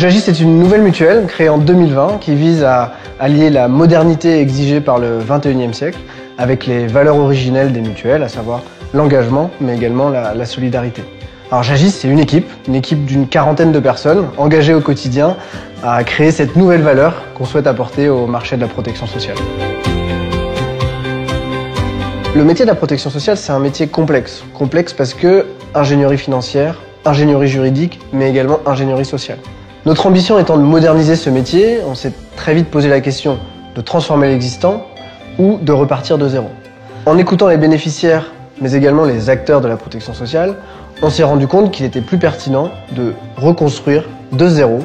Jagis est une nouvelle mutuelle créée en 2020 qui vise à allier la modernité exigée par le XXIe siècle avec les valeurs originelles des mutuelles, à savoir l'engagement, mais également la solidarité. Alors Jagis, c'est une équipe d'une quarantaine de personnes engagées au quotidien à créer cette nouvelle valeur qu'on souhaite apporter au marché de la protection sociale. Le métier de la protection sociale, c'est un métier complexe. Complexe parce que ingénierie financière, ingénierie juridique, mais également ingénierie sociale. Notre ambition étant de moderniser ce métier, on s'est très vite posé la question de transformer l'existant ou de repartir de zéro. En écoutant les bénéficiaires, mais également les acteurs de la protection sociale, on s'est rendu compte qu'il était plus pertinent de reconstruire de zéro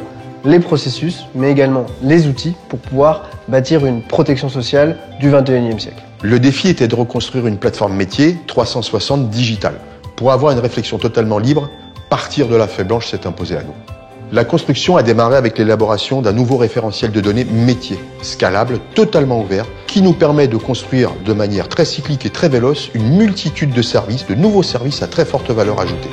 les processus, mais également les outils pour pouvoir bâtir une protection sociale du XXIe siècle. Le défi était de reconstruire une plateforme métier 360 digitale. Pour avoir une réflexion totalement libre, partir de la feuille blanche s'est imposé à nous. La construction a démarré avec l'élaboration d'un nouveau référentiel de données métier, scalable, totalement ouvert, qui nous permet de construire de manière très cyclique et très véloce une multitude de services, de nouveaux services à très forte valeur ajoutée.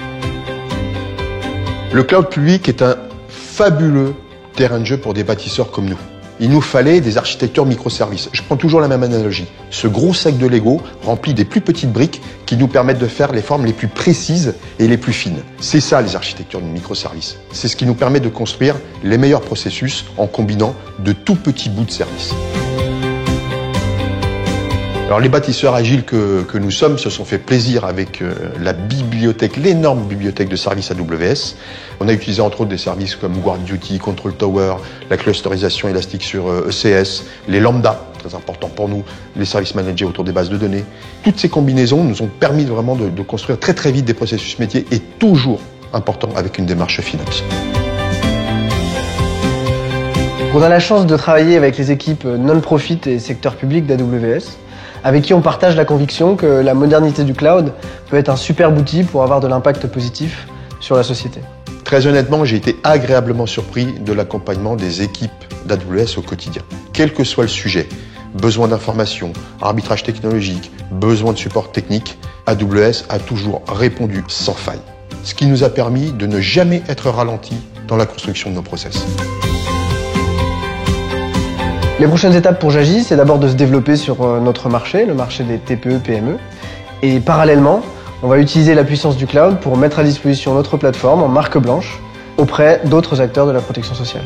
Le cloud public est un fabuleux terrain de jeu pour des bâtisseurs comme nous. Il nous fallait des architectures microservices. Je prends toujours la même analogie. Ce gros sac de Lego rempli des plus petites briques qui nous permettent de faire les formes les plus précises et les plus fines. C'est ça les architectures de microservices. C'est ce qui nous permet de construire les meilleurs processus en combinant de tout petits bouts de services. Alors les bâtisseurs agiles que nous sommes se sont fait plaisir avec la bibliothèque, l'énorme bibliothèque de services AWS. On a utilisé entre autres des services comme GuardDuty, Control Tower, la clusterisation élastique sur ECS, les lambda, très important pour nous, les services managés autour des bases de données. Toutes ces combinaisons nous ont permis vraiment de construire très très vite des processus métiers et toujours important avec une démarche FinOps. On a la chance de travailler avec les équipes non-profit et secteur public d'AWS, avec qui on partage la conviction que la modernité du cloud peut être un superbe outil pour avoir de l'impact positif sur la société. Très honnêtement, j'ai été agréablement surpris de l'accompagnement des équipes d'AWS au quotidien. Quel que soit le sujet, besoin d'informations, arbitrage technologique, besoin de support technique, AWS a toujours répondu sans faille. Ce qui nous a permis de ne jamais être ralenti dans la construction de nos process. Les prochaines étapes pour Jagis, c'est d'abord de se développer sur notre marché, le marché des TPE-PME. Et parallèlement, on va utiliser la puissance du cloud pour mettre à disposition notre plateforme en marque blanche auprès d'autres acteurs de la protection sociale.